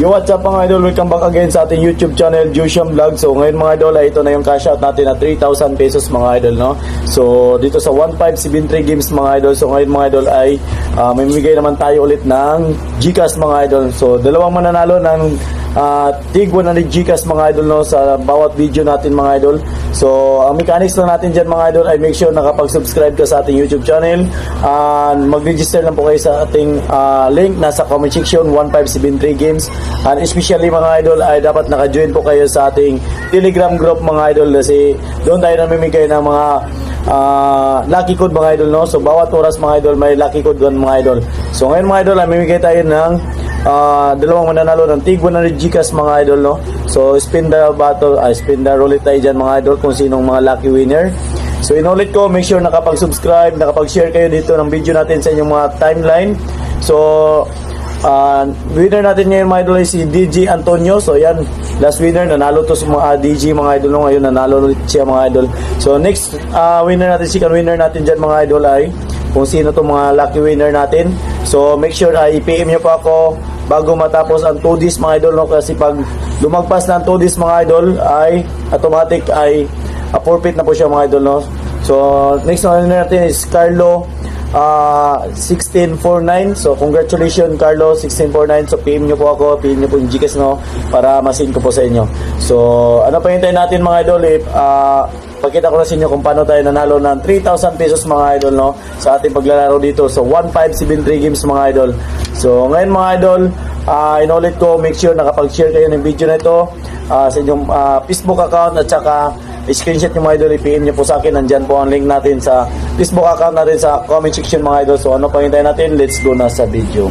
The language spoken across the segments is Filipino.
Yo, what's up mga idol? Welcome back again sa ating YouTube channel, Jusiam Vlog. So ngayon mga idol, ay ito na yung cash out natin na 3,000 pesos mga idol, no? So dito sa 1573 games mga idol. So ngayon mga idol ay may bigay naman tayo ulit ng GCash mga idol. So dalawang mananalo ng tig 100 GCash mga idol, no, sa bawat video natin mga idol. So ang mechanics lang natin dyan mga idol ay make sure nakapag-subscribe ka sa ating YouTube channel and mag-register lang po kayo sa ating link nasa comment section, 1573 games. And especially mga idol ay dapat naka-join po kayo sa ating Telegram group mga idol, kasi doon tayo namimigay ng mga lucky code mga idol, no. So bawat oras mga idol may lucky code doon mga idol. So ngayon mga idol ay mamimigay tayo ng dalawang mananalo ng tig 100 GCash mga idol, no. So spin the battle, spin the roulette tayo dyan mga idol kung sinong mga lucky winner. So inulit ko, make sure nakapag-subscribe, nakapag-share kayo dito ng video natin sa inyong mga timeline. So winner natin ngayon mga idol ay si DJ Antonio. So yan, last winner, nanalo to sa mga DJ mga idol, no? Ngayon nanalo ulit siya mga idol. So next winner natin, second winner natin dyan mga idol ay kung sino to mga lucky winner natin. So make sure i-PM nyo po ako bago matapos ang 2 days mga idol, no? Kasi pag lumagpas na ang 2 days mga idol ay automatic ay forfeit na po siya mga idol, no? So next winner natin is Carlo 1649. So congratulations Carlo 1649. So PM nyo po ako, PM nyo po yung GCash, no, para masin ko po sa inyo. So ano pa hintayin natin mga idol, pakita ko na sa inyo kung paano tayo nanalo ng 3,000 pesos mga idol, no, sa ating paglalaro dito. So 1573 games mga idol. So ngayon mga idol, inulit ko, make sure nakapag-share kayo ng video na ito sa inyong Facebook account, at saka screenshot nyo mga idol, i-PM nyo po sa akin. Nandyan po ang link natin sa Facebook account natin sa comment section mga idol. So ano pa hintayin natin, let's go na sa video.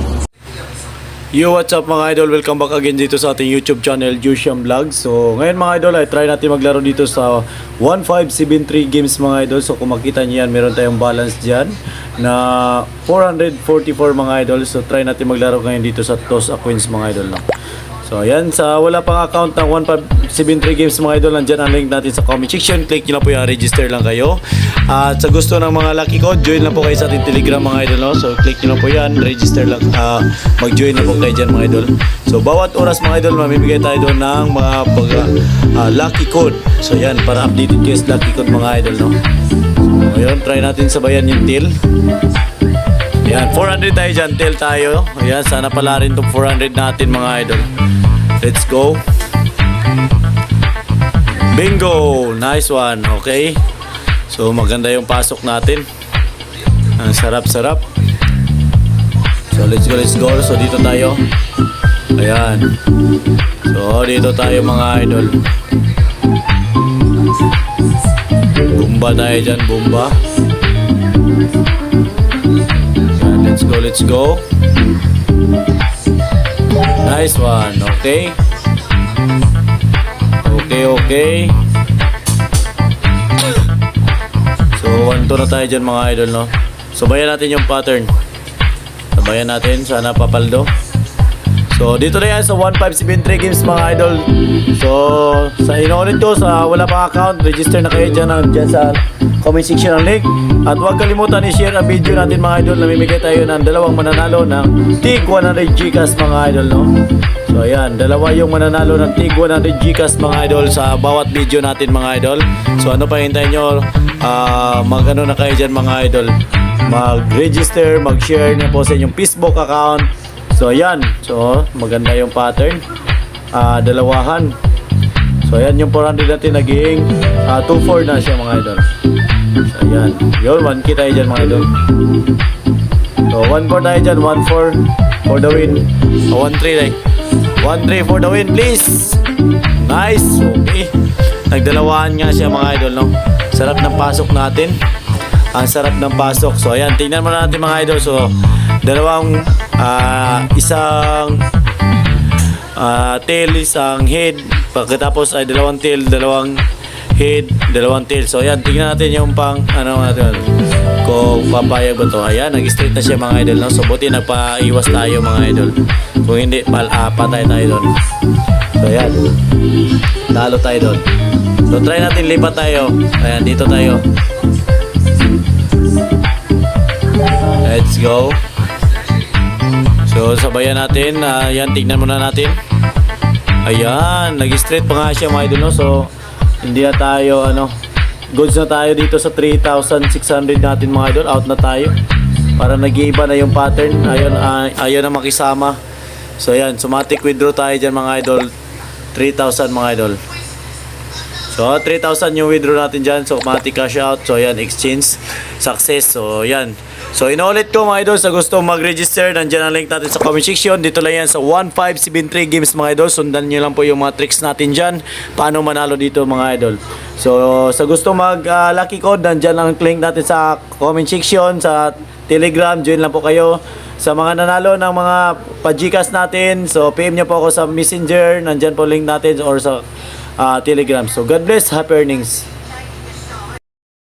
Yo, what's up mga idol? Welcome back again dito sa ating YouTube channel, Jusiam Vlog. So ngayon mga idol ay try natin maglaro dito sa 1573 games mga idol. So kung makita nyo yan, meron tayong balance dyan na 444 mga idol. So try natin maglaro ngayon dito sa Toss a Coins mga idol, no? So ayan, sa wala pang account ng 1573 games mga idol, nandyan ang link natin sa comment section. Click nyo lang po yung register lang kayo. At sa gusto ng mga lucky code, join lang po kayo sa ating Telegram mga idol, no? So click nyo lang po yan, register lang, mag-join na po kayo dyan mga idol. So bawat oras mga idol, mamibigay tayo doon ng mga lucky code. So yan, para updated kayo sa lucky code mga idol, no? So ayun, try natin sabayan yung till. Yan, 400 tayo dyan, tail tayo. Ayan, sana pala rin itong 400 natin mga idol. Let's go. Bingo! Nice one, okay. So maganda yung pasok natin. Ang sarap-sarap. So let's go. So dito tayo. Ayan. So dito tayo mga idol. Bumba tayo dyan, bumba. Let's go. Nice one. Okay. So 1-2 na tayo dyan mga idol, no? Sabayan natin yung pattern. Sabayan natin. Sana papaldo. So dito na yan sa 1573 games mga idol. So sa inuulit ko, sa wala pang account, register na kayo dyan sa comment section ng link. At huwag kalimutan i-share ang video natin mga idol. Namimigay tayo ng dalawang mananalo ng tig 100 GCash mga idol, no? So ayan, dalawa yung mananalo ng tig 100 GCash mga idol sa bawat video natin mga idol. So ano pa hintayin nyo? Mag-ano na kayo dyan mga idol, mag-register, mag-share na po sa inyong Facebook account. So ayan, so maganda yung pattern, dalawahan. So ayan, yung 400 natin naging 2-4 na siya mga idol. So ayan, yun, 1K tayo dyan mga idol. So 1-4 tayo dyan, 1-4 for the win. 1-3 tayo, 1-3 for the win please. Nice, okay. Nagdalawahan nga siya mga idol, no? Sarap ng pasok natin. Ang sarap ng pasok. So ayan, tingnan mo natin mga idol. So dalawang isang tail, isang head. Pagkatapos ay dalawang tail, dalawang head, dalawang tail. So ayan, tingnan natin yung pang ano natin, kung papayag ba to. Ayan, nag-straight na siya mga idol, no? So buti nagpaiwas tayo mga idol. Kung hindi, patay tayo doon. So ayan, talo tayo doon. So try natin, lipat tayo. Ayan, dito tayo. Let's go. So sabayan natin. Yan, tignan muna natin. Ayan, nag-straight pa nga siya mga idol, no? So, hindi na tayo, goods na tayo dito sa 3,600 natin mga idol. Out na tayo. Para nag-iiba na yung pattern. Ayun na makisama. So, ayan, somatic withdraw tayo dyan mga idol. 3,000 mga idol. So, 3,000 yung withdraw natin dyan. So, automatic cash out. So, ayan, exchange success. So, ayan. So, inuulit ko mga idol, sa gusto mag-register, nandiyan ang link natin sa comment section. Dito lang yan sa 1573 Games mga idol. Sundan nyo lang po yung mga tricks natin dyan. Paano manalo dito mga idol. So, sa gusto mag-lucky code, nandiyan ang link natin sa comment section, sa Telegram. Join lang po kayo. Sa mga nanalo ng mga pa-Gcash natin, so PM nyo po ako sa Messenger. Nandiyan po link natin or sa Telegram. So, God bless. Happy earnings.